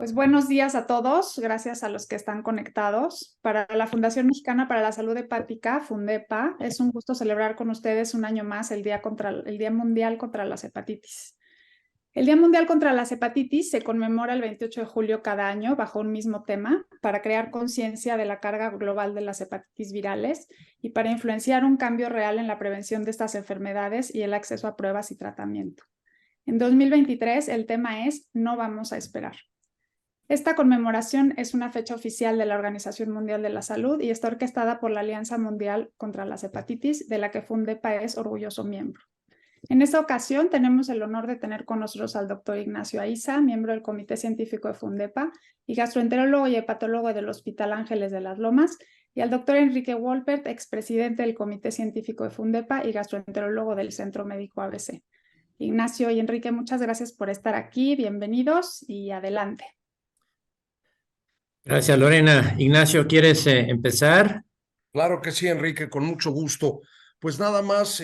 Pues buenos días a todos, gracias a los que están conectados. Para la Fundación Mexicana para la Salud Hepática, Fundepa, es un gusto celebrar con ustedes un año más el Día Mundial contra las Hepatitis. El Día Mundial contra las Hepatitis se conmemora el 28 de julio cada año bajo un mismo tema para crear conciencia de la carga global de las hepatitis virales y para influenciar un cambio real en la prevención de estas enfermedades y el acceso a pruebas y tratamiento. En 2023 el tema es No vamos a esperar. Esta conmemoración es una fecha oficial de la Organización Mundial de la Salud y está orquestada por la Alianza Mundial contra las Hepatitis, de la que Fundepa es orgulloso miembro. En esta ocasión tenemos el honor de tener con nosotros al doctor Ignacio Aiza, miembro del Comité Científico de Fundepa y gastroenterólogo y hepatólogo del Hospital Ángeles de las Lomas, y al doctor Enrique Wolpert, expresidente del Comité Científico de Fundepa y gastroenterólogo del Centro Médico ABC. Ignacio y Enrique, muchas gracias por estar aquí, bienvenidos y adelante. Gracias, Lorena. Ignacio, ¿quieres empezar? Claro que sí, Enrique, con mucho gusto. Pues nada más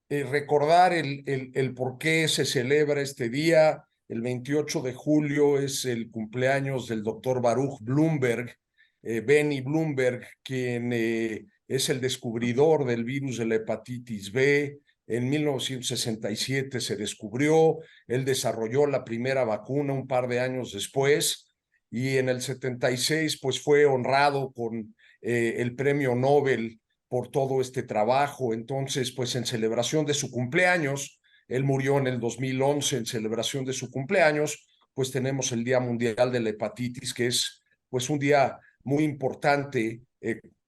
recordar el por qué se celebra este día. El 28 de julio es el cumpleaños del doctor Baruch Blumberg, Benny Bloomberg, quien es el descubridor del virus de la hepatitis B. En 1967 se descubrió, él desarrolló la primera vacuna un par de años después, y en el 76 pues fue honrado con el premio Nobel por todo este trabajo. Entonces, pues en celebración de su cumpleaños, él murió en el 2011, en celebración de su cumpleaños, pues tenemos el Día Mundial de la Hepatitis, que es pues un día muy importante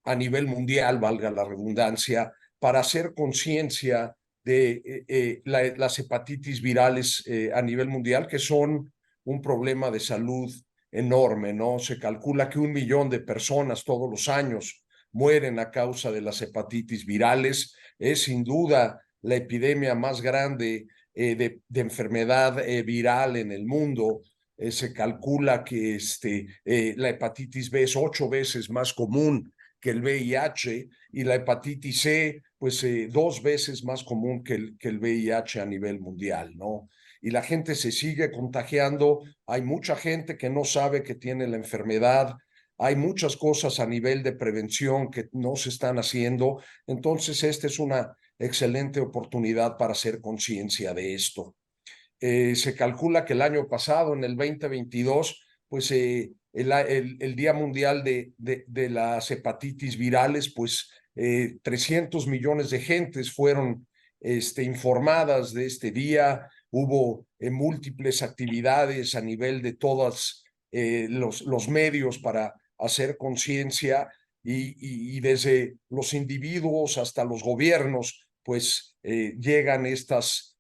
a nivel mundial, valga la redundancia, para hacer conciencia de las hepatitis virales a nivel mundial, que son un problema de salud enorme, ¿no? Se calcula que 1 millón de personas todos los años mueren a causa de las hepatitis virales. Es sin duda la epidemia más grande de enfermedad viral en el mundo. Se calcula que la hepatitis B es 8 veces más común que el VIH, y la hepatitis C, pues 2 veces más común que el VIH a nivel mundial, ¿no? Y la gente se sigue contagiando. Hay mucha gente que no sabe que tiene la enfermedad. Hay muchas cosas a nivel de prevención que no se están haciendo. Entonces, esta es una excelente oportunidad para hacer conciencia de esto. Se calcula que el año pasado, en el 2022, pues el Día Mundial de las Hepatitis Virales, pues 300 millones de gentes fueron informadas de este día. Hubo múltiples actividades a nivel de todos los medios para hacer conciencia, y desde los individuos hasta los gobiernos, pues llegan estos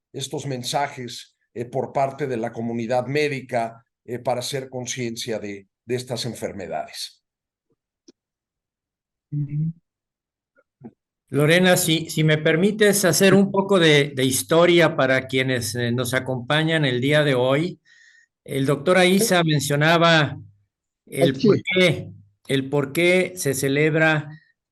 mensajes por parte de la comunidad médica para hacer conciencia de estas enfermedades. Lorena, si me permites hacer un poco de historia para quienes nos acompañan el día de hoy. El doctor Aiza mencionaba el por qué se celebra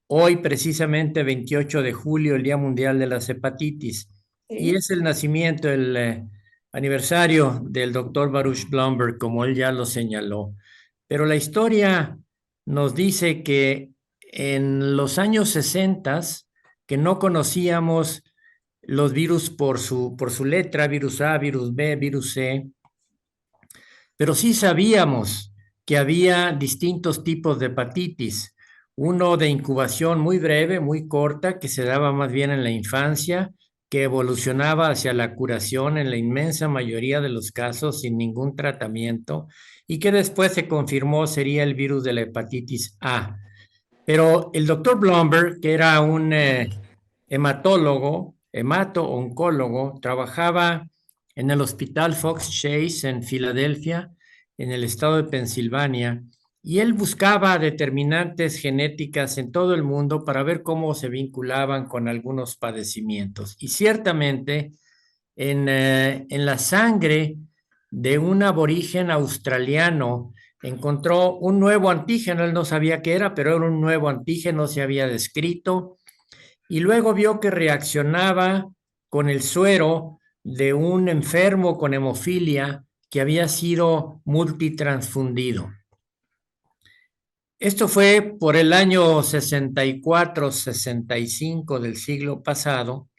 hoy, precisamente 28 de julio, el Día Mundial de las Hepatitis. Sí. Y es el nacimiento, el aniversario del doctor Baruch Blumberg, como él ya lo señaló. Pero la historia nos dice que en los años 60, que no conocíamos los virus por su letra, virus A, virus B, virus C, pero sí sabíamos que había distintos tipos de hepatitis. Uno de incubación muy breve, muy corta, que se daba más bien en la infancia, que evolucionaba hacia la curación en la inmensa mayoría de los casos sin ningún tratamiento, y que después se confirmó sería el virus de la hepatitis A. Pero el doctor Blumberg, que era un hematólogo, hemato-oncólogo, trabajaba en el Hospital Fox Chase en Filadelfia, en el estado de Pensilvania, y él buscaba determinantes genéticas en todo el mundo para ver cómo se vinculaban con algunos padecimientos. Y ciertamente en la sangre de un aborigen australiano encontró un nuevo antígeno. Él no sabía qué era, pero era un nuevo antígeno, se había descrito, y luego vio que reaccionaba con el suero de un enfermo con hemofilia que había sido multitransfundido. Esto fue por el año 64-65 del siglo pasado,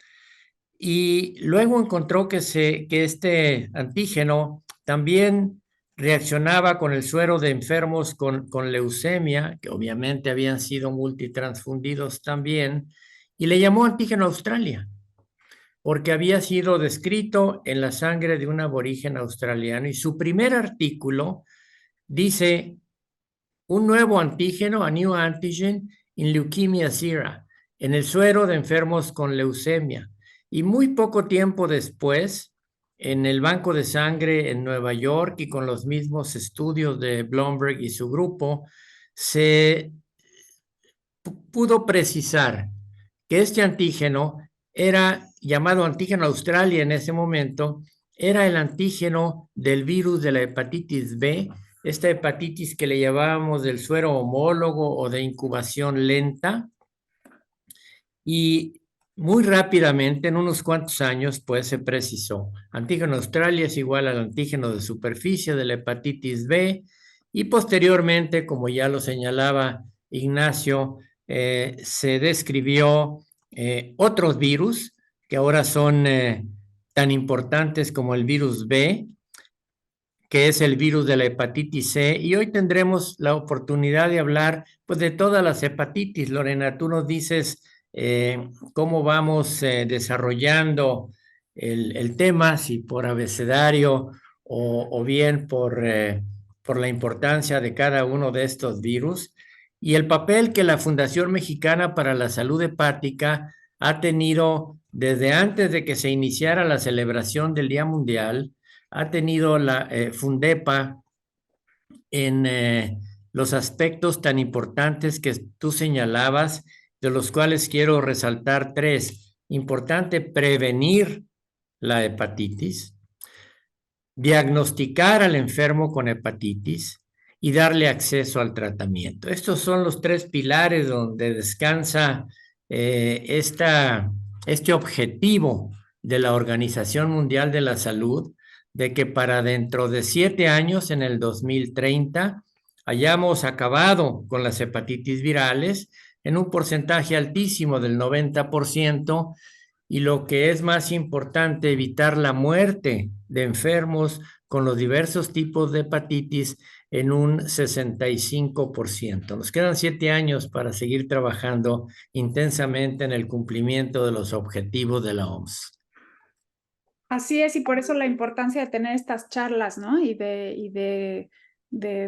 y luego encontró que este antígeno también reaccionaba con el suero de enfermos con leucemia, que obviamente habían sido multitransfundidos también, y le llamó antígeno Australia, porque había sido descrito en la sangre de un aborigen australiano. Y su primer artículo dice: un nuevo antígeno, a new antigen in leukemia sera, en el suero de enfermos con leucemia. Y muy poco tiempo después, en el banco de sangre en Nueva York y con los mismos estudios de Blumberg y su grupo, se pudo precisar que este antígeno era llamado antígeno Australia en ese momento, era el antígeno del virus de la hepatitis B, esta hepatitis que le llamábamos del suero homólogo o de incubación lenta, y muy rápidamente, en unos cuantos años, pues se precisó. Antígeno Australia es igual al antígeno de superficie de la hepatitis B, y posteriormente, como ya lo señalaba Ignacio, se describió otros virus que ahora son tan importantes como el virus B, que es el virus de la hepatitis C, y hoy tendremos la oportunidad de hablar pues de todas las hepatitis. Lorena, tú nos dices cómo vamos desarrollando el tema, si por abecedario o bien por la importancia de cada uno de estos virus, y el papel que la Fundación Mexicana para la Salud Hepática ha tenido desde antes de que se iniciara la celebración del Día Mundial. Ha tenido la Fundepa en los aspectos tan importantes que tú señalabas, de los cuales quiero resaltar tres. Importante prevenir la hepatitis, diagnosticar al enfermo con hepatitis y darle acceso al tratamiento. Estos son los tres pilares donde descansa este objetivo de la Organización Mundial de la Salud, de que para dentro de 7 años, en el 2030, hayamos acabado con las hepatitis virales en un porcentaje altísimo del 90%, y lo que es más importante, evitar la muerte de enfermos con los diversos tipos de hepatitis en un 65%. Nos quedan 7 años para seguir trabajando intensamente en el cumplimiento de los objetivos de la OMS. Así es, y por eso la importancia de tener estas charlas, ¿no? Y de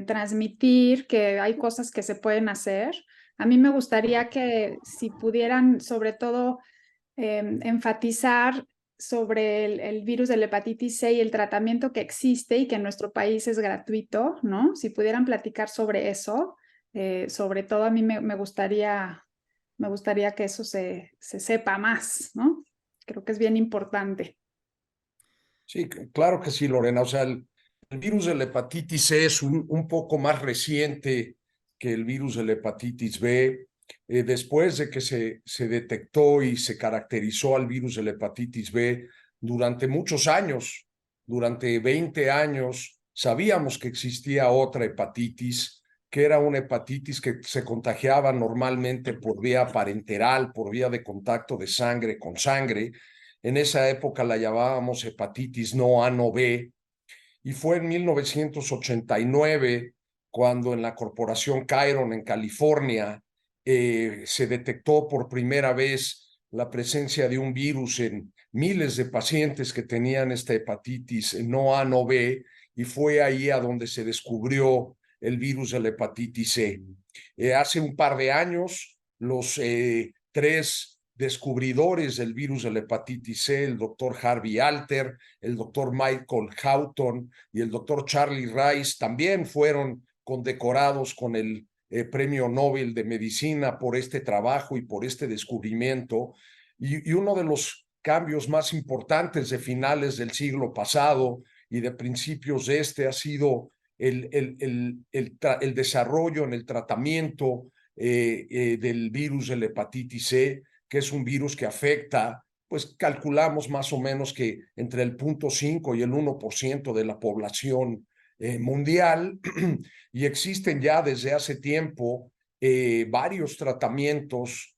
transmitir que hay cosas que se pueden hacer. A mí me gustaría que si pudieran, sobre todo, enfatizar sobre el virus de la hepatitis C y el tratamiento que existe y que en nuestro país es gratuito, ¿no? Si pudieran platicar sobre eso, sobre todo a mí me gustaría que eso se sepa más, ¿no? Creo que es bien importante. Sí, claro que sí, Lorena. O sea, el virus de la hepatitis C es un poco más reciente que el virus de la hepatitis B. Después de que se detectó y se caracterizó al virus de la hepatitis B, durante muchos años, durante 20 años, sabíamos que existía otra hepatitis, que era una hepatitis que se contagiaba normalmente por vía parenteral, por vía de contacto de sangre con sangre. En esa época la llamábamos hepatitis no A, no B, y fue en 1989 cuando en la corporación Chiron en California se detectó por primera vez la presencia de un virus en miles de pacientes que tenían esta hepatitis no A, no B, y fue ahí a donde se descubrió el virus de la hepatitis C. Hace un par de años, los tres descubridores del virus de la hepatitis C, el doctor Harvey Alter, el doctor Michael Houghton y el doctor Charlie Rice, también fueron condecorados con el Premio Nobel de Medicina por este trabajo y por este descubrimiento. Y uno de los cambios más importantes de finales del siglo pasado y de principios de este ha sido el desarrollo en el tratamiento del virus de la hepatitis C, que es un virus que afecta pues calculamos más o menos que entre el 0.5 y el 1% de la población mundial, y existen ya desde hace tiempo varios tratamientos,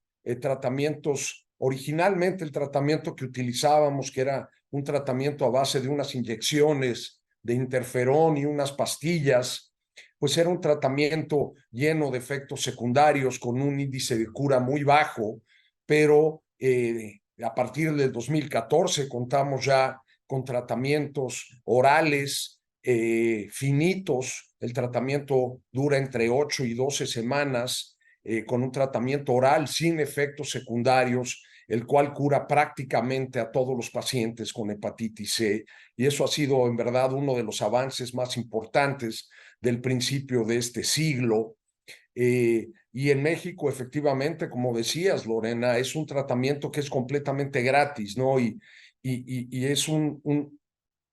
originalmente el tratamiento que utilizábamos, que era un tratamiento a base de unas inyecciones de interferón y unas pastillas, pues era un tratamiento lleno de efectos secundarios con un índice de cura muy bajo, pero a partir del 2014 contamos ya con tratamientos orales finitos. El tratamiento dura entre 8 y 12 semanas, con un tratamiento oral sin efectos secundarios, el cual cura prácticamente a todos los pacientes con hepatitis C. Y eso ha sido en verdad uno de los avances más importantes del principio de este siglo. Y en México, efectivamente, como decías, Lorena, es un tratamiento que es completamente gratis, ¿no? Y es un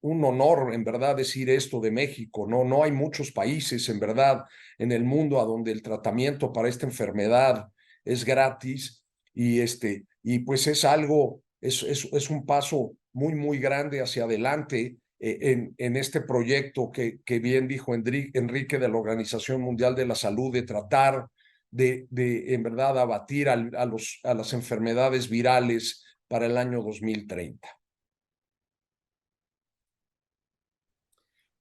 honor, en verdad, decir esto de México, ¿no? No hay muchos países, en verdad, en el mundo a donde el tratamiento para esta enfermedad es gratis, y pues es algo, es un paso muy, muy grande hacia adelante en este proyecto que bien dijo Enrique de la Organización Mundial de la Salud, de tratar de en verdad abatir a las enfermedades virales para el año 2030.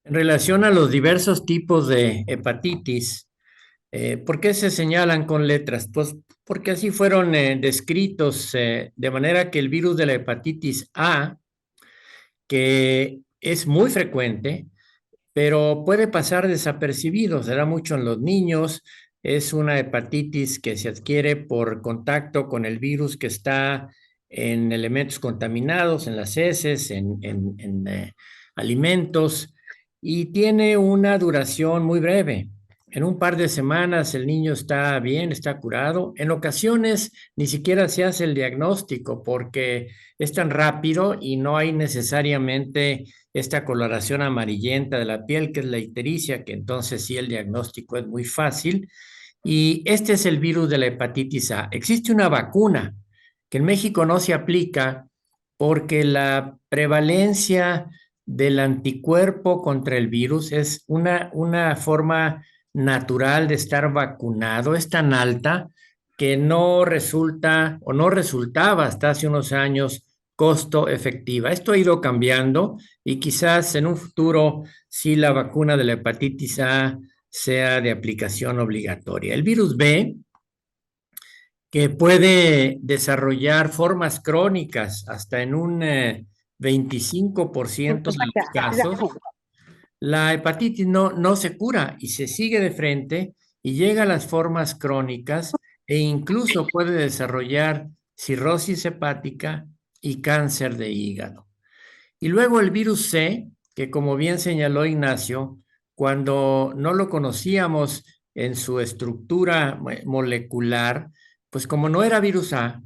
En relación a los diversos tipos de hepatitis, ¿por qué se señalan con letras? Pues porque así fueron descritos, de manera que el virus de la hepatitis A, que es muy frecuente, pero puede pasar desapercibido, se da mucho en los niños, es una hepatitis que se adquiere por contacto con el virus que está en elementos contaminados, en las heces, en alimentos, y tiene una duración muy breve. En un par de semanas el niño está bien, está curado. En ocasiones ni siquiera se hace el diagnóstico porque es tan rápido y no hay necesariamente esta coloración amarillenta de la piel, que es la ictericia, que entonces sí el diagnóstico es muy fácil. Y este es el virus de la hepatitis A. Existe una vacuna que en México no se aplica porque la prevalencia del anticuerpo contra el virus es una forma natural de estar vacunado, es tan alta que no resulta o no resultaba hasta hace unos años costo efectiva. Esto ha ido cambiando y quizás en un futuro sí la vacuna de la hepatitis A sea de aplicación obligatoria. El virus B, que puede desarrollar formas crónicas hasta en un 25% de los casos, la hepatitis no se cura y se sigue de frente y llega a las formas crónicas e incluso puede desarrollar cirrosis hepática y cáncer de hígado. Y luego el virus C, que como bien señaló Ignacio, cuando no lo conocíamos en su estructura molecular, pues como no era virus A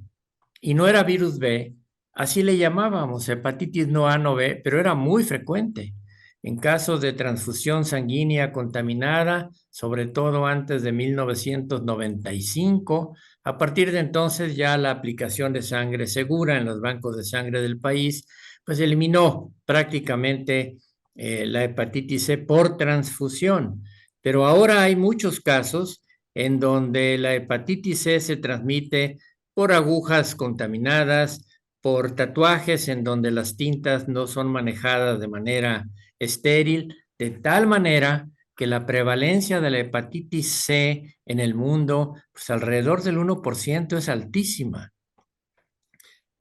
y no era virus B, así le llamábamos hepatitis no A, no B, pero era muy frecuente en casos de transfusión sanguínea contaminada, sobre todo antes de 1995. A partir de entonces ya la aplicación de sangre segura en los bancos de sangre del país pues eliminó prácticamente la hepatitis C por transfusión. Pero ahora hay muchos casos en donde la hepatitis C se transmite por agujas contaminadas, por tatuajes en donde las tintas no son manejadas de manera estéril, de tal manera que la prevalencia de la hepatitis C en el mundo, pues alrededor del 1% es altísima.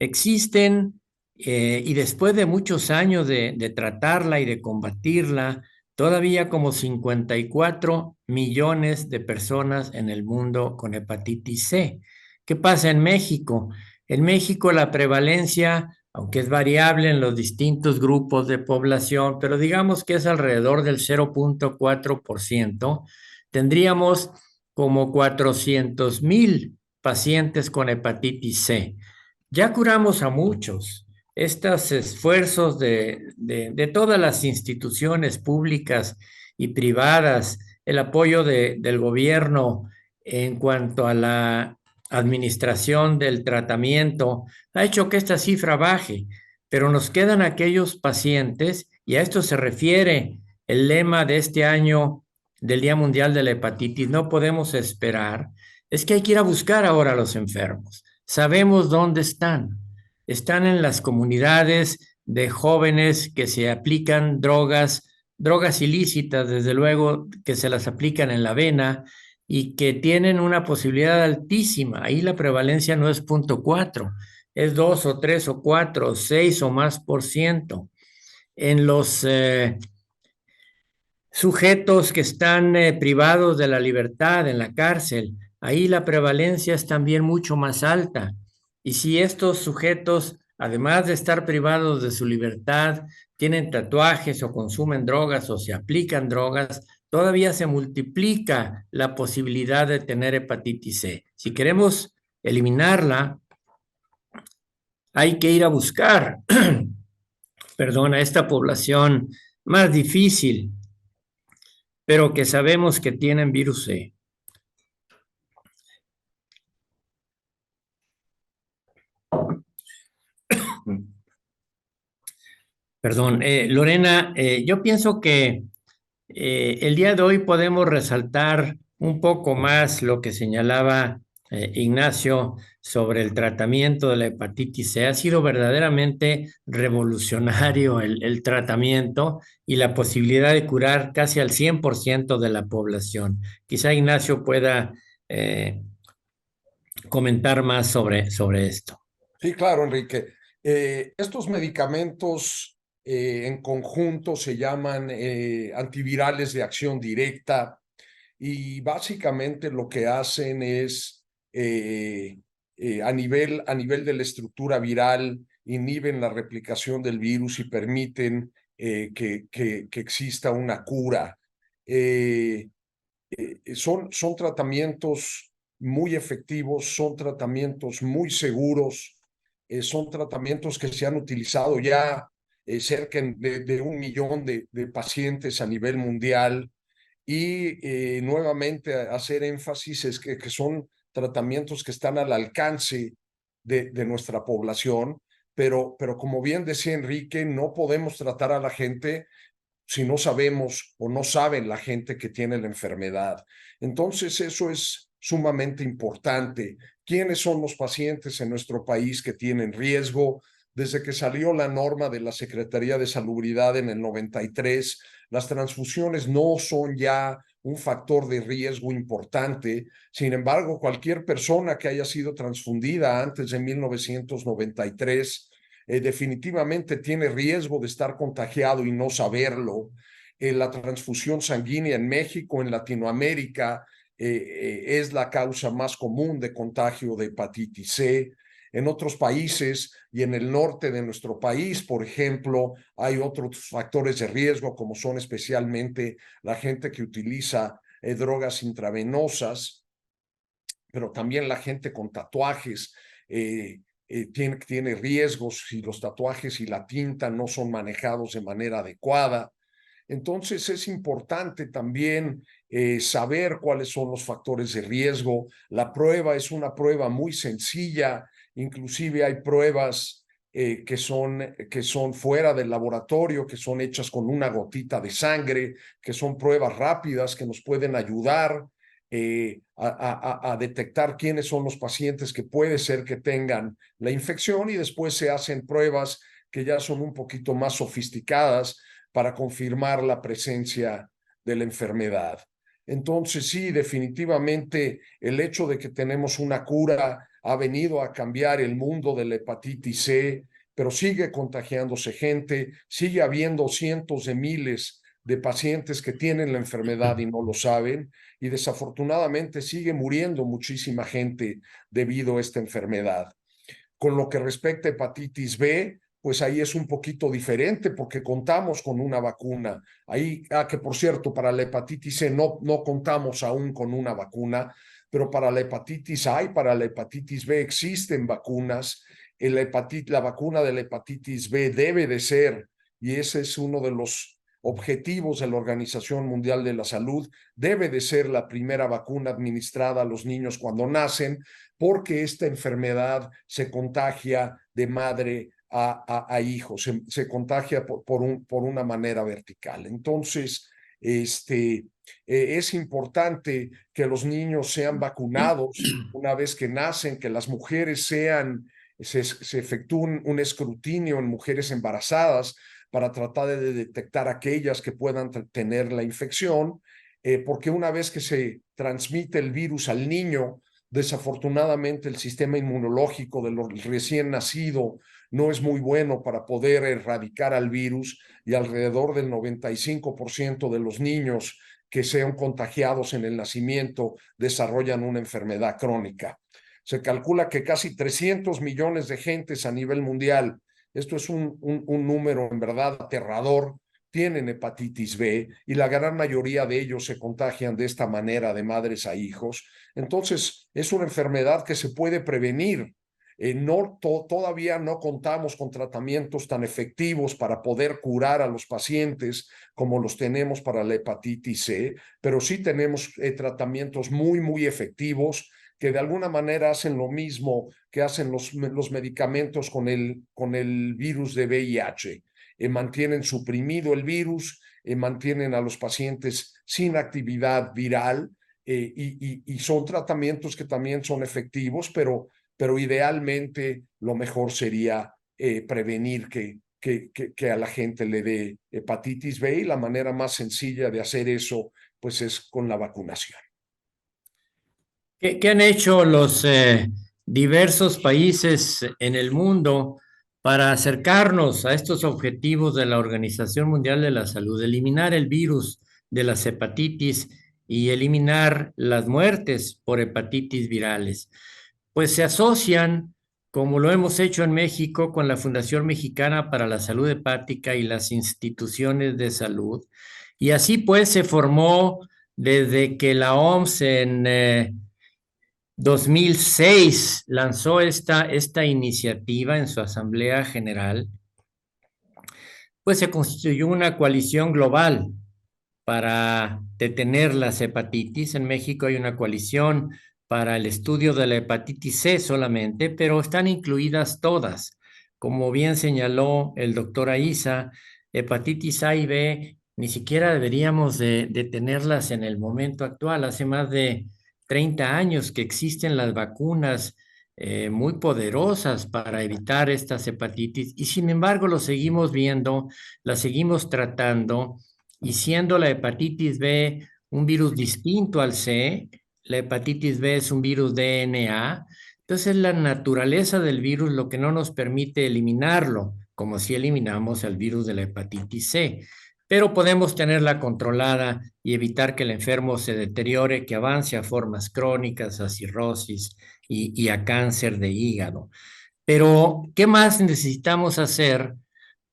Existen, y después de muchos años de tratarla y de combatirla, todavía como 54 millones de personas en el mundo con hepatitis C. ¿Qué pasa en México? En México la prevalencia, aunque es variable en los distintos grupos de población, pero digamos que es alrededor del 0.4%, tendríamos como 400,000 pacientes con hepatitis C. Ya curamos a muchos. Estos esfuerzos de todas las instituciones públicas y privadas, el apoyo del gobierno en cuanto a la administración del tratamiento ha hecho que esta cifra baje, pero nos quedan aquellos pacientes, y a esto se refiere el lema de este año del Día Mundial de la Hepatitis: no podemos esperar. Es que hay que ir a buscar ahora a los enfermos. Sabemos dónde están. Están en las comunidades de jóvenes que se aplican drogas ilícitas, desde luego, que se las aplican en la vena y que tienen una posibilidad altísima. Ahí la prevalencia no es 0.4, es 2 o 3 o 4 o 6 o más por ciento. En los sujetos que están privados de la libertad en la cárcel, ahí la prevalencia es también mucho más alta. Y si estos sujetos, además de estar privados de su libertad, tienen tatuajes o consumen drogas o se aplican drogas, todavía se multiplica la posibilidad de tener hepatitis C. Si queremos eliminarla, hay que ir a buscar, perdón, a esta población más difícil, pero que sabemos que tienen virus C. Perdón, Lorena, yo pienso que el día de hoy podemos resaltar un poco más lo que señalaba Ignacio sobre el tratamiento de la hepatitis C. Ha sido verdaderamente revolucionario el tratamiento y la posibilidad de curar casi al 100% de la población. Quizá Ignacio pueda comentar más sobre esto. Sí, claro, Enrique. Estos medicamentos en conjunto se llaman antivirales de acción directa y básicamente lo que hacen es a nivel de la estructura viral, inhiben la replicación del virus y permiten que exista una cura. Son tratamientos muy efectivos, son tratamientos muy seguros, son tratamientos que se han utilizado ya cerca de 1 millón de pacientes a nivel mundial y nuevamente hacer énfasis es que son tratamientos que están al alcance de nuestra población, pero como bien decía Enrique, no podemos tratar a la gente si no sabemos o no saben la gente que tiene la enfermedad. Entonces, eso es sumamente importante. ¿Quiénes son los pacientes en nuestro país que tienen riesgo? Desde que salió la norma de la Secretaría de Salubridad en el 93, las transfusiones no son ya un factor de riesgo importante. Sin embargo, cualquier persona que haya sido transfundida antes de 1993 definitivamente tiene riesgo de estar contagiado y no saberlo. La transfusión sanguínea en México, en Latinoamérica, es la causa más común de contagio de hepatitis C. En otros países y en el norte de nuestro país, por ejemplo, hay otros factores de riesgo, como son especialmente la gente que utiliza drogas intravenosas, pero también la gente con tatuajes. Tiene riesgos si los tatuajes y la tinta no son manejados de manera adecuada. Entonces es importante también saber cuáles son los factores de riesgo. La prueba es una prueba muy sencilla, inclusive hay pruebas que son fuera del laboratorio, que son hechas con una gotita de sangre, que son pruebas rápidas que nos pueden ayudar a detectar quiénes son los pacientes que puede ser que tengan la infección y después se hacen pruebas que ya son un poquito más sofisticadas para confirmar la presencia de la enfermedad. Entonces, sí, definitivamente el hecho de que tenemos una cura ha venido a cambiar el mundo de la hepatitis C, pero sigue contagiándose gente, sigue habiendo cientos de miles de pacientes que tienen la enfermedad y no lo saben, y desafortunadamente sigue muriendo muchísima gente debido a esta enfermedad. Con lo que respecta a hepatitis B, pues ahí es un poquito diferente porque contamos con una vacuna. Ahí, que por cierto, para la hepatitis C no contamos aún con una vacuna, pero para la hepatitis A y para la hepatitis B existen vacunas. La vacuna de la hepatitis B debe de ser, y ese es uno de los objetivos de la Organización Mundial de la Salud, debe de ser la primera vacuna administrada a los niños cuando nacen, porque esta enfermedad se contagia de madre a hijo, se contagia por una manera vertical. Entonces, es importante que los niños sean vacunados una vez que nacen, que las mujeres se efectúe un escrutinio en mujeres embarazadas para tratar de detectar aquellas que puedan tener la infección, porque una vez que se transmite el virus al niño, desafortunadamente el sistema inmunológico del recién nacido no es muy bueno para poder erradicar al virus, y alrededor del 95% de los niños que sean contagiados en el nacimiento desarrollan una enfermedad crónica. Se calcula que casi 300 millones de gentes a nivel mundial, esto es un número en verdad aterrador, tienen hepatitis B, y la gran mayoría de ellos se contagian de esta manera de madres a hijos. Entonces, es una enfermedad que se puede prevenir. Todavía no contamos con tratamientos tan efectivos para poder curar a los pacientes como los tenemos para la hepatitis C, pero sí tenemos tratamientos muy, muy efectivos que de alguna manera hacen lo mismo que hacen los medicamentos con el virus de VIH. Mantienen suprimido el virus, mantienen a los pacientes sin actividad viral, y son tratamientos que también son efectivos, pero idealmente lo mejor sería prevenir que a la gente le dé hepatitis B, y la manera más sencilla de hacer eso pues es con la vacunación. ¿Qué han hecho los diversos países en el mundo para acercarnos a estos objetivos de la Organización Mundial de la Salud? Eliminar el virus de las hepatitis y eliminar las muertes por hepatitis virales. Pues se asocian, como lo hemos hecho en México, con la Fundación Mexicana para la Salud Hepática y las instituciones de salud. Y así pues se formó desde que la OMS en 2006 lanzó esta iniciativa en su Asamblea General, pues se constituyó una coalición global para detener las hepatitis. En México hay una coalición para el estudio de la hepatitis C solamente, pero están incluidas todas. Como bien señaló el doctor Aiza, hepatitis A y B ni siquiera deberíamos de tenerlas en el momento actual. Hace más de 30 años que existen las vacunas muy poderosas para evitar estas hepatitis, y sin embargo lo seguimos viendo, las seguimos tratando, y siendo la hepatitis B un virus distinto al C, la hepatitis B es un virus DNA, entonces la naturaleza del virus lo que no nos permite eliminarlo, como si eliminamos el virus de la hepatitis C, pero podemos tenerla controlada y evitar que el enfermo se deteriore, que avance a formas crónicas, a cirrosis y a cáncer de hígado. Pero, ¿qué más necesitamos hacer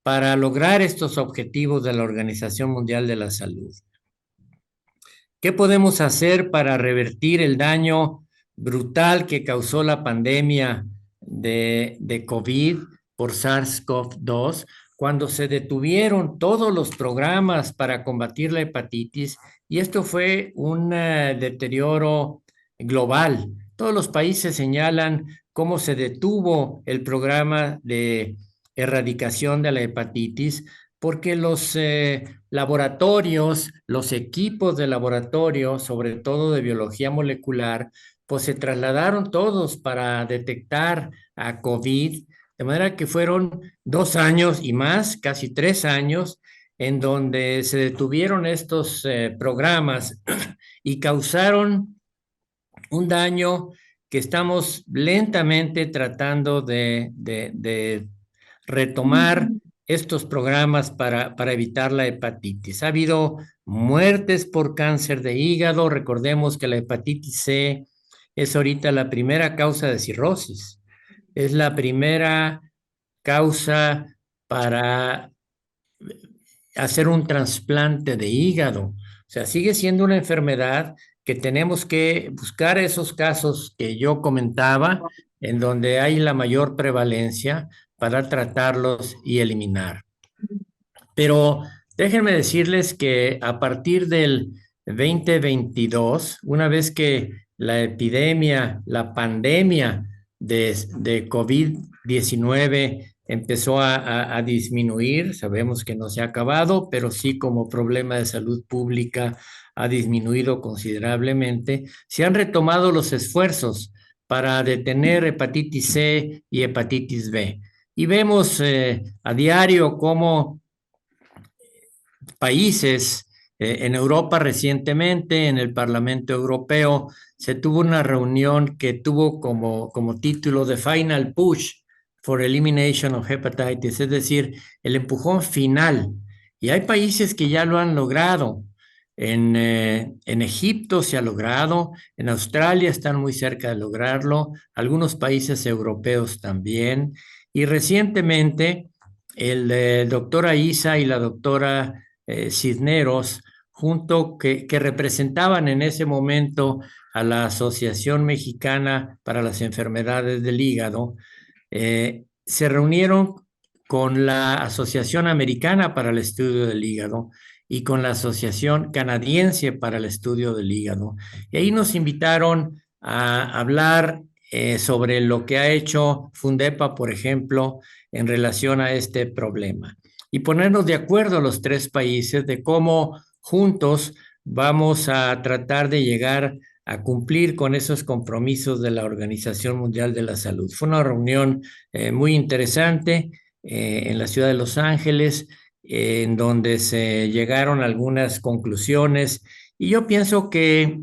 para lograr estos objetivos de la Organización Mundial de la Salud? ¿Qué podemos hacer para revertir el daño brutal que causó la pandemia de COVID por SARS-CoV-2, cuando se detuvieron todos los programas para combatir la hepatitis? Y esto fue un deterioro global. Todos los países señalan cómo se detuvo el programa de erradicación de la hepatitis, porque los laboratorios, los equipos de laboratorio, sobre todo de biología molecular, pues se trasladaron todos para detectar a COVID, de manera que fueron 2 años y más, casi 3 años, en donde se detuvieron estos programas y causaron un daño que estamos lentamente tratando de retomar estos programas para evitar la hepatitis. Ha habido muertes por cáncer de hígado. Recordemos que la hepatitis C es ahorita la primera causa de cirrosis. Es la primera causa para hacer un trasplante de hígado. O sea, sigue siendo una enfermedad que tenemos que buscar esos casos que yo comentaba, en donde hay la mayor prevalencia, para tratarlos y eliminar. Pero Déjenme decirles que a partir del 2022, una vez que la epidemia, la pandemia de COVID-19 empezó a disminuir, sabemos que no se ha acabado, pero sí como problema de salud pública ha disminuido considerablemente, se han retomado los esfuerzos para detener hepatitis C y hepatitis B. Y vemos a diario cómo países, en Europa recientemente, en el Parlamento Europeo, se tuvo una reunión que tuvo como título The Final Push for Elimination of Hepatitis, es decir, el empujón final. Y hay países que ya lo han logrado. En Egipto se ha logrado, en Australia están muy cerca de lograrlo, algunos países europeos también. Y recientemente el doctor Aiza y la doctora Cisneros, que representaban en ese momento a la Asociación Mexicana para las Enfermedades del Hígado, se reunieron con la Asociación Americana para el Estudio del Hígado y con la Asociación Canadiense para el Estudio del Hígado. Y ahí nos invitaron a hablar sobre lo que ha hecho Fundepa, por ejemplo, en relación a este problema y ponernos de acuerdo los tres países de cómo juntos vamos a tratar de llegar a cumplir con esos compromisos de la Organización Mundial de la Salud. Fue una reunión muy interesante en la ciudad de Los Ángeles, en donde se llegaron algunas conclusiones y yo pienso que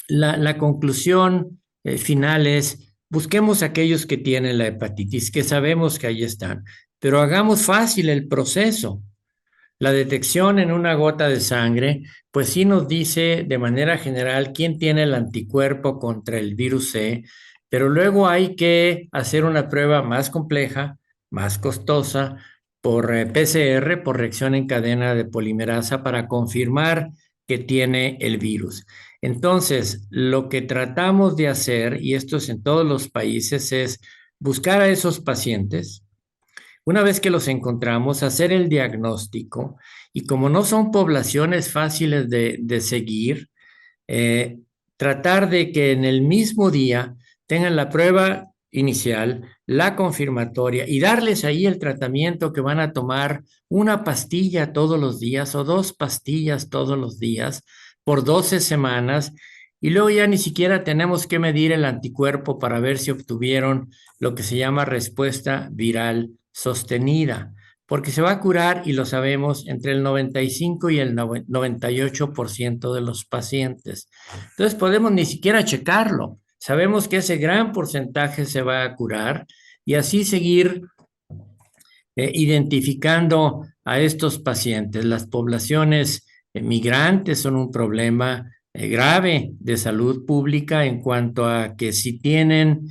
la conclusión final es, busquemos a aquellos que tienen la hepatitis, que sabemos que ahí están, pero hagamos fácil el proceso. La detección en una gota de sangre, pues sí nos dice de manera general quién tiene el anticuerpo contra el virus C, pero luego hay que hacer una prueba más compleja, más costosa, por PCR, por reacción en cadena de polimerasa, para confirmar que tiene el virus. Entonces, lo que tratamos de hacer, y esto es en todos los países, es buscar a esos pacientes. Una vez que los encontramos, hacer el diagnóstico y como no son poblaciones fáciles de seguir, eh, tratar de que en el mismo día tengan la prueba inicial, la confirmatoria y darles ahí el tratamiento que van a tomar, una pastilla todos los días o dos pastillas todos los días por 12 semanas y luego ya ni siquiera tenemos que medir el anticuerpo para ver si obtuvieron lo que se llama respuesta viral sostenida, porque se va a curar, y lo sabemos, entre el 95 y el 98% de los pacientes. Entonces podemos ni siquiera checarlo. Sabemos que ese gran porcentaje se va a curar y así seguir identificando a estos pacientes. Las poblaciones migrantes son un problema grave de salud pública en cuanto a que si tienen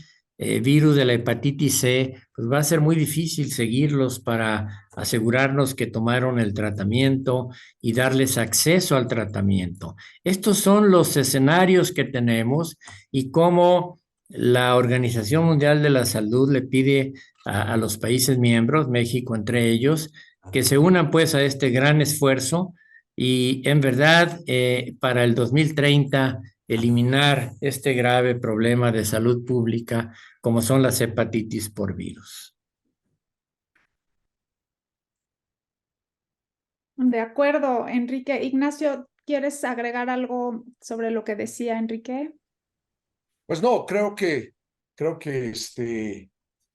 virus de la hepatitis C, pues va a ser muy difícil seguirlos para asegurarnos que tomaron el tratamiento y darles acceso al tratamiento. Estos son los escenarios que tenemos y cómo la Organización Mundial de la Salud le pide a los países miembros, México entre ellos, que se unan pues a este gran esfuerzo y en verdad para el 2030 eliminar este grave problema de salud pública como son las hepatitis por virus. De acuerdo, Enrique. Ignacio, ¿quieres agregar algo sobre lo que decía Enrique? Pues no, creo que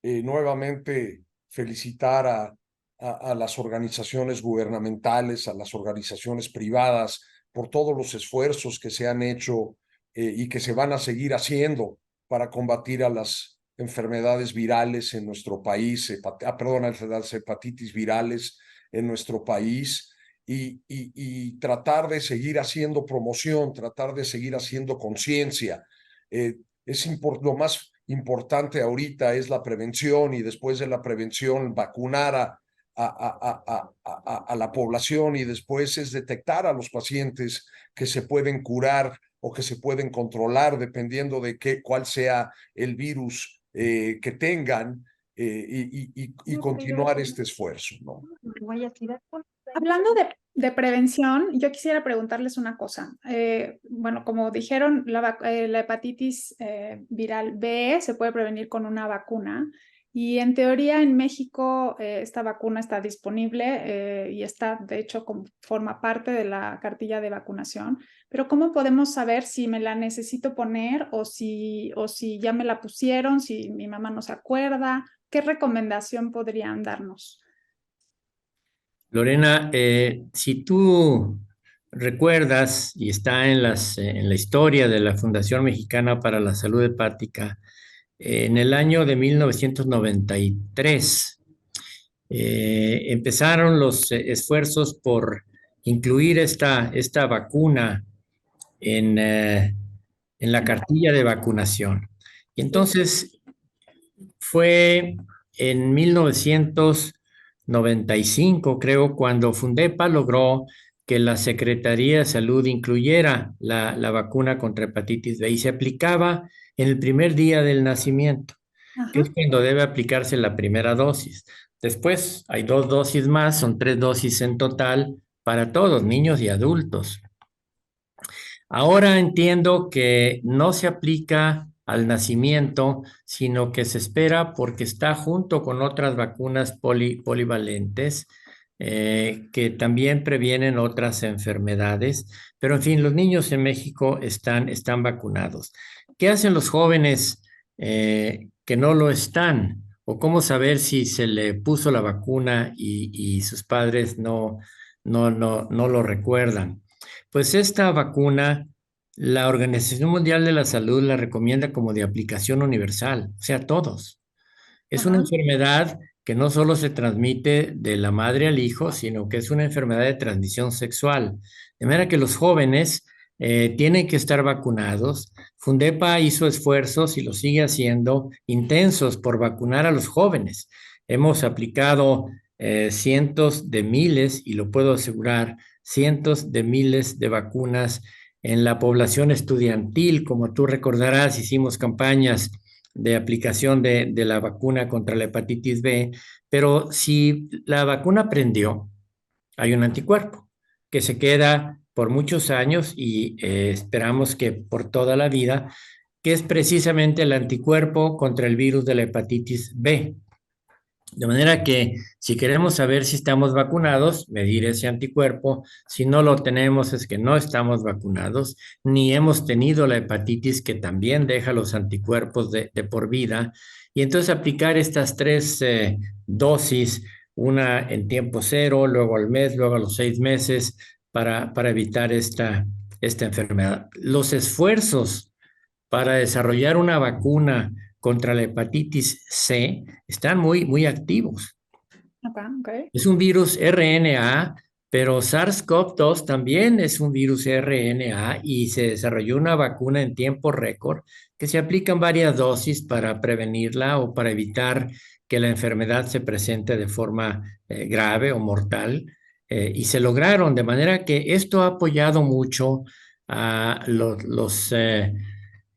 nuevamente felicitar a las organizaciones gubernamentales, a las organizaciones privadas por todos los esfuerzos que se han hecho y que se van a seguir haciendo para combatir a las enfermedades virales en nuestro país, perdón, a las hepatitis virales en nuestro país. Y tratar de seguir haciendo promoción, tratar de seguir haciendo conciencia. Lo más importante ahorita es la prevención y después de la prevención vacunar a la población y después es detectar a los pacientes que se pueden curar o que se pueden controlar dependiendo de cuál sea el virus que tengan y continuar este esfuerzo, ¿no? Hablando de prevención, yo quisiera preguntarles una cosa. Bueno, como dijeron, la hepatitis viral B se puede prevenir con una vacuna y en teoría en México esta vacuna está disponible y está, de hecho, forma parte de la cartilla de vacunación. Pero ¿cómo podemos saber si me la necesito poner o si ya me la pusieron, si mi mamá no se acuerda? ¿Qué recomendación podrían darnos? Lorena, si tú recuerdas, y está en la historia de la Fundación Mexicana para la Salud Hepática, en el año de 1993 empezaron los esfuerzos por incluir esta vacuna en la cartilla de vacunación. Y Sí. entonces fue en 1995, creo, cuando Fundepa logró que la Secretaría de Salud incluyera la vacuna contra hepatitis B y se aplicaba en el primer día del nacimiento, que es Ajá. cuando debe aplicarse la primera dosis. Después hay 2 dosis más, son 3 dosis en total para todos, niños y adultos. Ahora entiendo que no se aplica al nacimiento, sino que se espera porque está junto con otras vacunas polivalentes que también previenen otras enfermedades. Pero en fin, los niños en México están vacunados. ¿Qué hacen los jóvenes que no lo están? ¿O cómo saber si se le puso la vacuna y sus padres no lo recuerdan? Pues esta vacuna, la Organización Mundial de la Salud la recomienda como de aplicación universal, o sea, todos. Es una Ajá. enfermedad que no solo se transmite de la madre al hijo, sino que es una enfermedad de transmisión sexual. De manera que los jóvenes tienen que estar vacunados. Fundepa hizo esfuerzos y lo sigue haciendo intensos por vacunar a los jóvenes. Hemos aplicado cientos de miles, y lo puedo asegurar, cientos de miles de vacunas en la población estudiantil. Como tú recordarás, hicimos campañas de aplicación de la vacuna contra la hepatitis B, pero si la vacuna prendió, hay un anticuerpo que se queda por muchos años y esperamos que por toda la vida, que es precisamente el anticuerpo contra el virus de la hepatitis B. De manera que si queremos saber si estamos vacunados, medir ese anticuerpo. Si no lo tenemos, es que no estamos vacunados, ni hemos tenido la hepatitis que también deja los anticuerpos de por vida. Y entonces aplicar estas 3 dosis, una en tiempo cero, luego al mes, luego a los 6 meses, para evitar esta enfermedad. Los esfuerzos para desarrollar una vacuna contra la hepatitis C están muy activos. Ok, ok. Es un virus RNA, pero SARS-CoV-2 también es un virus RNA y se desarrolló una vacuna en tiempo récord que se aplican varias dosis para prevenirla o para evitar que la enfermedad se presente de forma grave o mortal. Y se lograron, de manera que esto ha apoyado mucho a los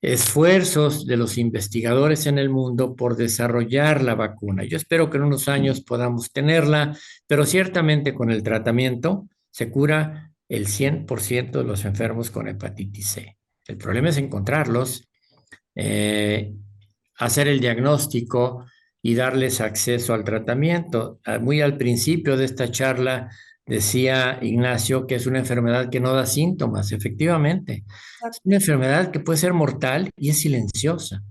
esfuerzos de los investigadores en el mundo por desarrollar la vacuna. Yo espero que en unos años podamos tenerla, pero ciertamente con el tratamiento se cura el 100% de los enfermos con hepatitis C. El problema es encontrarlos, eh, hacer el diagnóstico y darles acceso al tratamiento. Muy al principio de esta charla decía Ignacio que es una enfermedad que no da síntomas, efectivamente. Es una enfermedad que puede ser mortal y es silenciosa.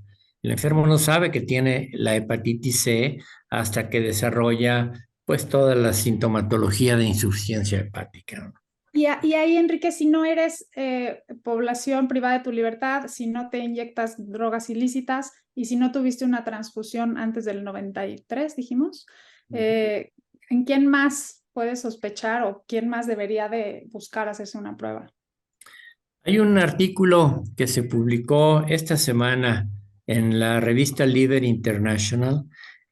El enfermo no sabe que tiene la hepatitis C hasta que desarrolla pues toda la sintomatología de insuficiencia hepática. Y ahí, Enrique, si no eres población privada de tu libertad, si no te inyectas drogas ilícitas y si no tuviste una transfusión antes del 93, dijimos, ¿en quién más puedes sospechar o quién más debería de buscar hacerse una prueba? Hay un artículo que se publicó esta semana en la revista Liver International,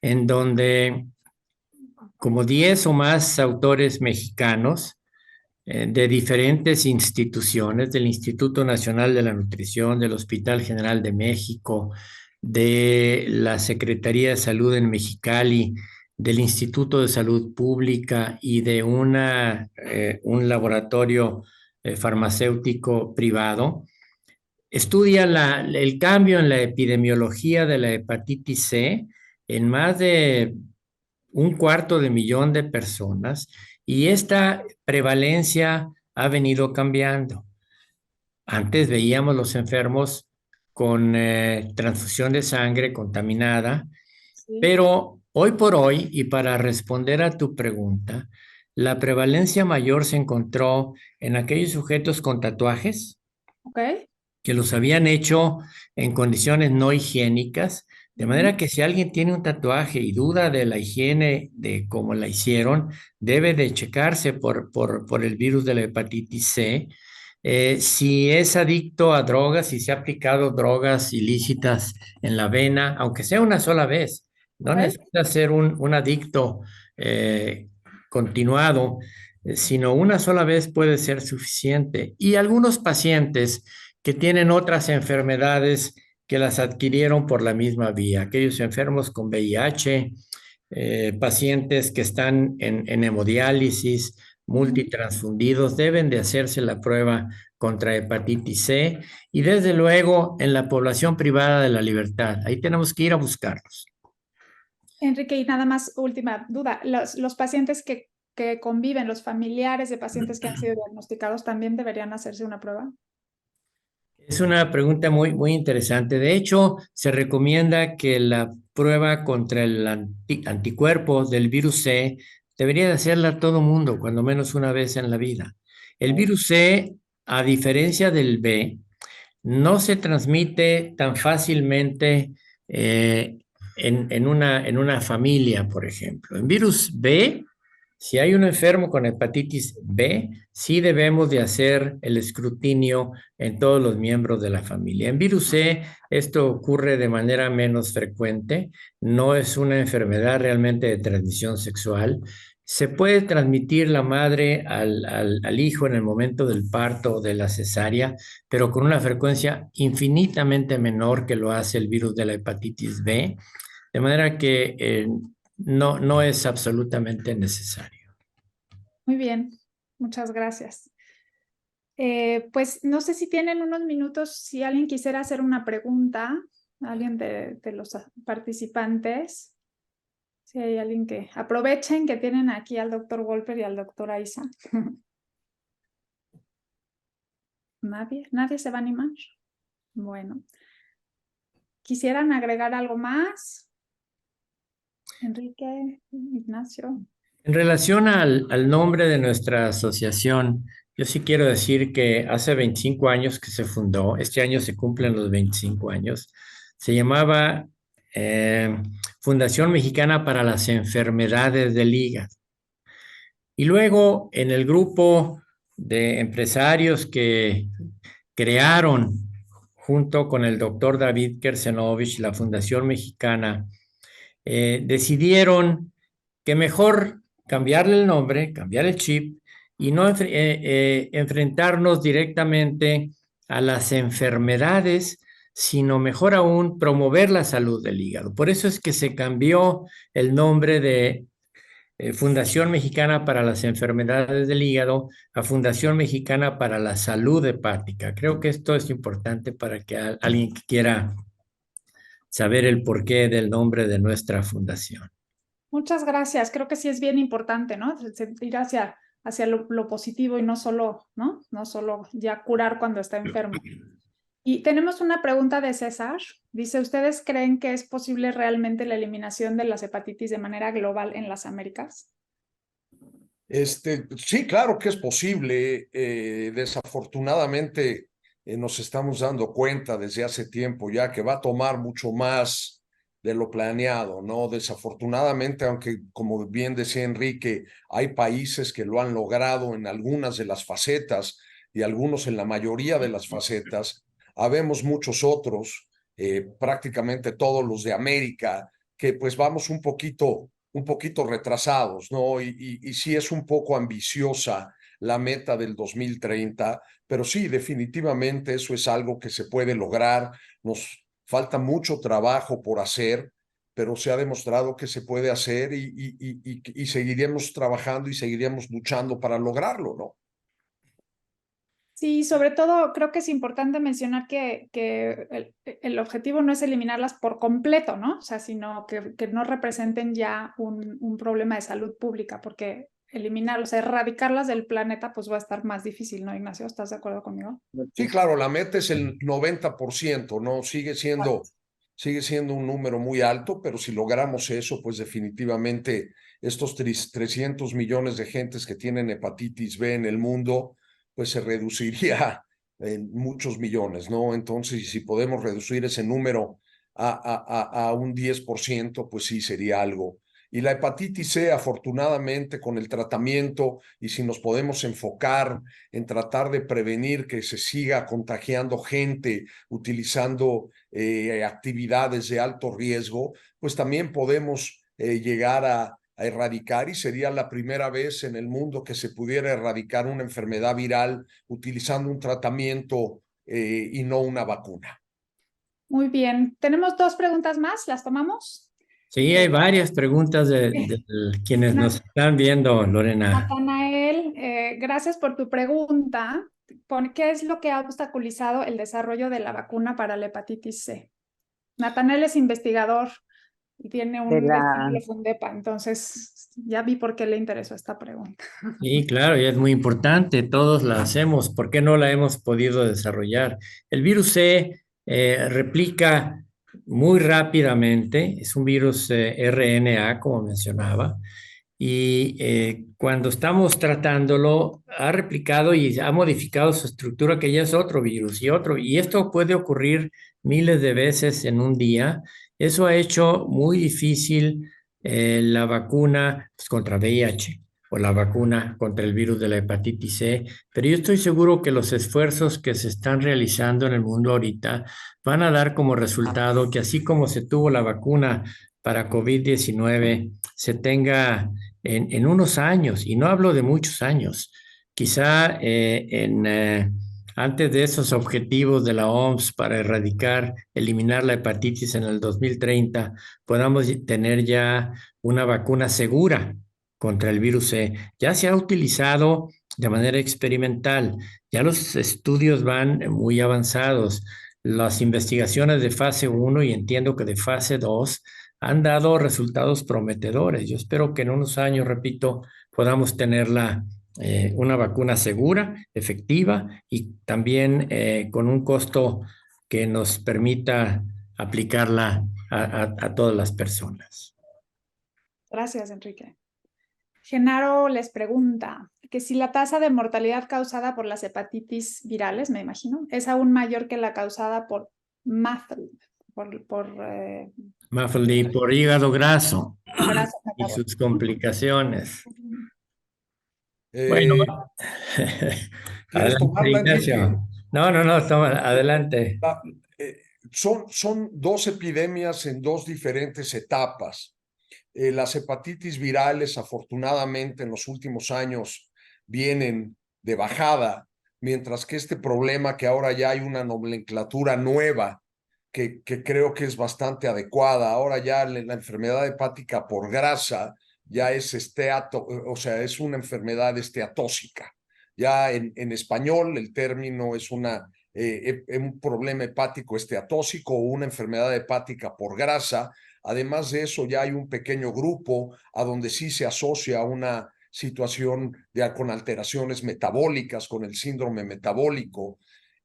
en donde como 10 o más autores mexicanos de diferentes instituciones, del Instituto Nacional de la Nutrición, del Hospital General de México, de la Secretaría de Salud en Mexicali, del Instituto de Salud Pública y de un laboratorio farmacéutico privado. Estudia el cambio en la epidemiología de la hepatitis C en más de 250,000 de personas, y esta prevalencia ha venido cambiando. Antes veíamos los enfermos con transfusión de sangre contaminada, Sí. pero hoy por hoy, y para responder a tu pregunta, la prevalencia mayor se encontró en aquellos sujetos con tatuajes Ok. que los habían hecho en condiciones no higiénicas, de Ujú. manera que si alguien tiene un tatuaje y duda de la higiene de cómo la hicieron, debe de checarse por el virus de la hepatitis C. Si es adicto a drogas, si se ha aplicado drogas ilícitas en la vena, aunque sea una sola vez, no Ok. necesita ser un adicto eh, continuado, sino una sola vez puede ser suficiente. Y algunos pacientes que tienen otras enfermedades que las adquirieron por la misma vía, aquellos enfermos con VIH, pacientes que están en hemodiálisis, Ujú. multitransfundidos, deben de hacerse la prueba contra hepatitis C, y desde luego en la población privada de la libertad. Ahí tenemos que ir a buscarlos. Enrique, y nada más, última duda. Los pacientes que conviven, los familiares de pacientes que han sido diagnosticados, ¿también deberían hacerse una prueba? Es una pregunta muy, muy interesante. De hecho, se recomienda que la prueba contra el anticuerpo del virus C debería de hacerla todo mundo, cuando menos una vez en la vida. El Ok. virus C, a diferencia del B, no se transmite tan fácilmente eh, en una familia, por ejemplo. En virus B, si hay un enfermo con hepatitis B, sí debemos de hacer el escrutinio en todos los miembros de la familia. En virus C, esto ocurre de manera menos frecuente, no es una enfermedad realmente de transmisión sexual. Se puede transmitir la madre al hijo en el momento del parto o de la cesárea, pero con una frecuencia infinitamente menor que lo hace el virus de la hepatitis B, de manera que no es absolutamente necesario. Muy bien, muchas gracias. Pues no sé si tienen unos minutos, si alguien quisiera hacer una pregunta, alguien de los participantes, si hay alguien que aprovechen que tienen aquí al doctor Wolper y al doctor Aiza. ¿Nadie se va a animar? Bueno, ¿quisieran agregar algo más? Enrique, Ignacio. En relación al nombre de nuestra asociación, yo sí quiero decir que hace 25 años que se fundó, este año se cumplen los 25 años, se llamaba eh, Fundación Mexicana para las Enfermedades del Hígado. Y luego en el grupo de empresarios que crearon junto con el doctor David Kersenovich la Fundación Mexicana, decidieron que mejor cambiarle el nombre, cambiar el chip y no enfrentarnos directamente a las enfermedades, sino mejor aún promover la salud del hígado. Por eso es que se cambió el nombre de Fundación Mexicana para las Enfermedades del Hígado a Fundación Mexicana para la Salud Hepática. Creo que esto es importante para que alguien que quiera saber el porqué del nombre de nuestra fundación. Muchas gracias. Creo que sí es bien importante, ¿no? Ir hacia lo positivo y no solo, ¿no? No solo ya curar cuando está enfermo. Y tenemos una pregunta de César. Dice, ¿ustedes creen que es posible realmente la eliminación de las hepatitis de manera global en las Américas? Sí, claro que es posible. Desafortunadamente, nos estamos dando cuenta desde hace tiempo ya que va a tomar mucho más de lo planeado, ¿no? Desafortunadamente, aunque como bien decía Enrique, hay países que lo han logrado en algunas de las facetas y algunos en la mayoría de las facetas, habemos muchos otros, prácticamente todos los de América, que pues vamos un poquito retrasados, ¿no? Y sí es un poco ambiciosa la meta del 2030, pero sí, definitivamente eso es algo que se puede lograr. Nos falta mucho trabajo por hacer, pero se ha demostrado que se puede hacer y seguiremos trabajando y seguiremos luchando para lograrlo, ¿no? Sí, sobre todo creo que es importante mencionar que el objetivo no es eliminarlas por completo, ¿no? O sea, sino que no representen ya un problema de salud pública, porque eliminarlos, erradicarlas del planeta, pues va a estar más difícil, ¿no, Ignacio? ¿Estás de acuerdo conmigo? Sí, claro, la meta es el 90%, ¿no? Sigue siendo un número muy alto, pero si logramos eso, pues definitivamente estos 300 millones de gentes que tienen hepatitis B en el mundo, pues se reduciría en muchos millones, ¿no? Entonces, si podemos reducir ese número a un 10%, pues sí sería algo. Y la hepatitis C, afortunadamente, con el tratamiento y si nos podemos enfocar en tratar de prevenir que se siga contagiando gente utilizando actividades de alto riesgo, pues también podemos llegar a erradicar y sería la primera vez en el mundo que se pudiera erradicar una enfermedad viral utilizando un tratamiento y no una vacuna. Muy bien. Tenemos 2 preguntas más, ¿las tomamos? Sí, hay varias preguntas de quienes nos están viendo, Lorena. Natanael, gracias por tu pregunta. ¿Qué es lo que ha obstaculizado el desarrollo de la vacuna para la hepatitis C? Natanael es investigador y tiene de un la, vestíbulo Fundepa, entonces ya vi por qué le interesó esta pregunta. Sí, claro, y es muy importante, todos la hacemos, ¿por qué no la hemos podido desarrollar? El virus C replica muy rápidamente, es un virus RNA, como mencionaba, y cuando estamos tratándolo, ha replicado y ha modificado su estructura, que ya es otro virus y otro, y esto puede ocurrir miles de veces en un día. Eso ha hecho muy difícil la vacuna pues, contra VIH o la vacuna contra el virus de la hepatitis C, pero yo estoy seguro que los esfuerzos que se están realizando en el mundo ahorita van a dar como resultado que así como se tuvo la vacuna para COVID-19, se tenga en unos años, y no hablo de muchos años, quizá antes de esos objetivos de la OMS para erradicar, eliminar la hepatitis en el 2030, podamos tener ya una vacuna segura contra el virus C. Ya se ha utilizado de manera experimental, ya los estudios van muy avanzados, las investigaciones de fase 1 y entiendo que de fase 2 han dado resultados prometedores. Yo espero que en unos años, repito, podamos tener una vacuna segura, efectiva y también con un costo que nos permita aplicarla a todas las personas. Gracias, Enrique. Genaro les pregunta que si la tasa de mortalidad causada por las hepatitis virales, me imagino, es aún mayor que la causada por MAFLD, Mafaldi, por hígado graso grasa y metabólica. sus complicaciones. Bueno, Eh, ¿Quieres adelante, tomarla, Enrique? Ignacio. No, toma, adelante. Ah, son dos epidemias en dos diferentes etapas. Las hepatitis virales, afortunadamente, en los últimos años vienen de bajada, mientras que este problema que ahora ya hay una nomenclatura nueva que creo que es bastante adecuada. Ahora ya la enfermedad hepática por grasa ya es o sea, es una enfermedad esteatóxica. Ya en español el término es un problema hepático esteatóxico o una enfermedad hepática por grasa. Además de eso, ya hay un pequeño grupo a donde sí se asocia una situación con alteraciones metabólicas, con el síndrome metabólico.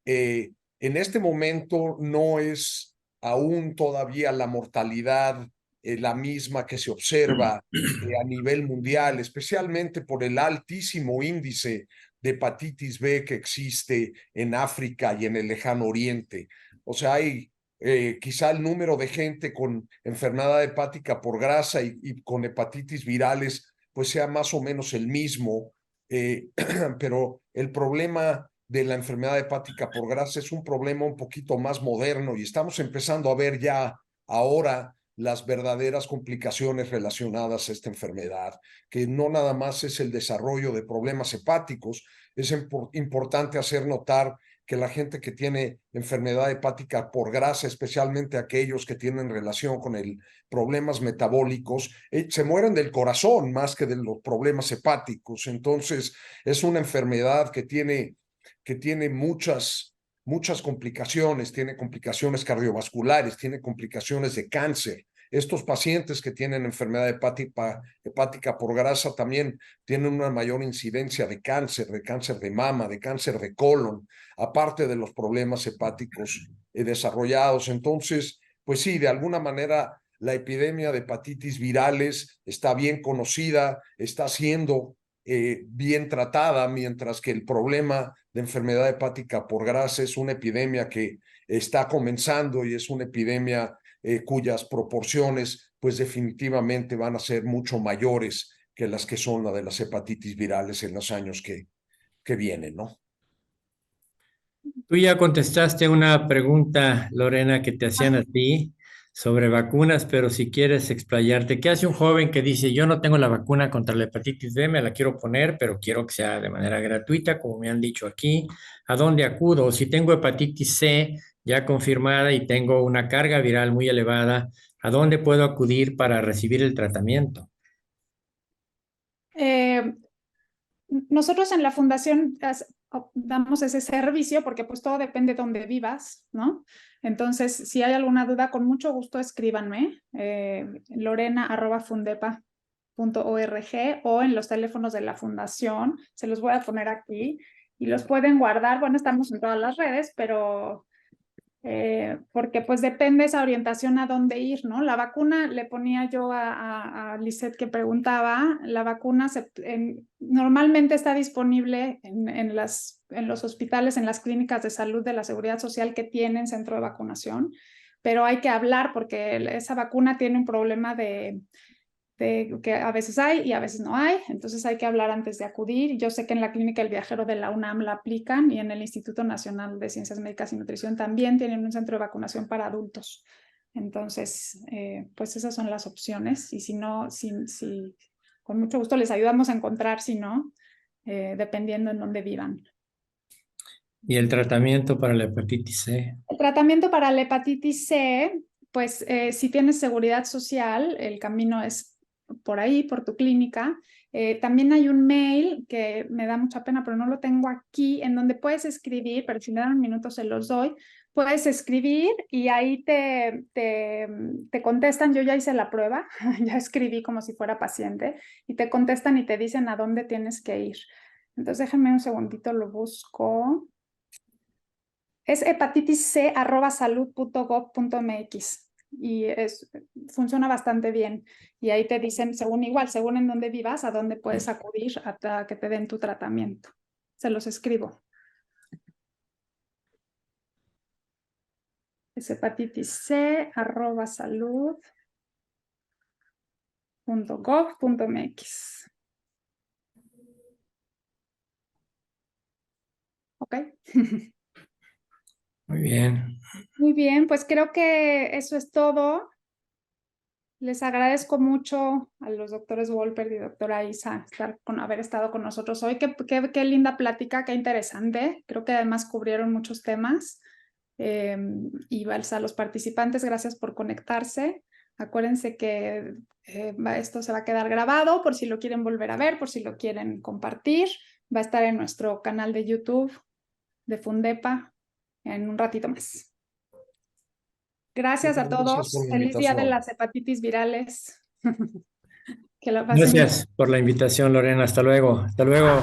En este momento no es aún todavía la mortalidad la misma que se observa a nivel mundial, especialmente por el altísimo índice de hepatitis B que existe en África y en el lejano oriente. O sea, hay quizá el número de gente con enfermedad hepática por grasa y con hepatitis virales pues sea más o menos el mismo, pero el problema de la enfermedad hepática por grasa es un problema un poquito más moderno y estamos empezando a ver ya ahora las verdaderas complicaciones relacionadas a esta enfermedad, que no nada más es el desarrollo de problemas hepáticos, es importante hacer notar que la gente que tiene enfermedad hepática por grasa, especialmente aquellos que tienen relación con problemas metabólicos, se mueren del corazón más que de los problemas hepáticos. Entonces, es una enfermedad que tiene muchas complicaciones, tiene complicaciones cardiovasculares, tiene complicaciones de cáncer. Estos pacientes que tienen enfermedad hepática por grasa también tienen una mayor incidencia de cáncer de mama, de cáncer de colon, aparte de los problemas hepáticos desarrollados. Entonces, pues sí, de alguna manera la epidemia de hepatitis virales está bien conocida, está siendo bien tratada, mientras que el problema de enfermedad hepática por grasa es una epidemia que está comenzando y es una epidemia cuyas proporciones pues definitivamente van a ser mucho mayores que las que son la de las hepatitis virales en los años que vienen, ¿no? Tú ya contestaste una pregunta, Lorena, que te hacían a ti sobre vacunas, pero si quieres explayarte, ¿qué hace un joven que dice, yo no tengo la vacuna contra la hepatitis B, me la quiero poner, pero quiero que sea de manera gratuita, como me han dicho aquí? ¿A dónde acudo? O si tengo hepatitis C ya confirmada y tengo una carga viral muy elevada, ¿a dónde puedo acudir para recibir el tratamiento? Nosotros en la fundación damos ese servicio porque pues todo depende de dónde vivas, ¿no? Entonces, si hay alguna duda, con mucho gusto escríbanme, lorena@fundepa.org o en los teléfonos de la fundación, se los voy a poner aquí y los pueden guardar. Bueno, estamos en todas las redes, pero porque pues depende esa orientación a dónde ir, ¿no? La vacuna, le ponía yo a Lisette que preguntaba, la vacuna normalmente está disponible en los hospitales, en las clínicas de salud de la Seguridad Social que tienen centro de vacunación, pero hay que hablar porque esa vacuna tiene un problema de que a veces hay y a veces no hay, entonces hay que hablar antes de acudir. Yo sé que en la Clínica El Viajero de la UNAM la aplican y en el Instituto Nacional de Ciencias Médicas y Nutrición también tienen un centro de vacunación para adultos. Entonces, pues esas son las opciones y si no, con mucho gusto les ayudamos a encontrar, si no, dependiendo en dónde vivan. ¿Y el tratamiento para la hepatitis C? El tratamiento para la hepatitis C, pues si tienes seguridad social, el camino es por ahí, por tu clínica. También hay un mail que me da mucha pena, pero no lo tengo aquí, en donde puedes escribir, pero si me dan un minuto se los doy. Puedes escribir y ahí te contestan. Yo ya hice la prueba, ya escribí como si fuera paciente y te contestan y te dicen a dónde tienes que ir. Entonces déjenme un segundito, lo busco. Es hepatitisc@salud.gov.mx y funciona bastante bien. Y ahí te dicen, según en dónde vivas, a dónde puedes acudir hasta que te den tu tratamiento. Se los escribo. Es hepatitisc@salud.gov.mx. ¿Ok? Muy bien. Muy bien, pues creo que eso es todo. Les agradezco mucho a los doctores Wolper y doctora Isa haber estado con nosotros hoy. Qué linda plática, qué interesante. Creo que además cubrieron muchos temas. Y a los participantes, gracias por conectarse. Acuérdense que esto se va a quedar grabado por si lo quieren volver a ver, por si lo quieren compartir. Va a estar en nuestro canal de YouTube de Fundepa en un ratito más. Gracias a todos. Gracias por la Feliz día de invitación. las hepatitis virales. Que la pasen bien. Gracias por la invitación, Lorena. Hasta luego. Hasta luego.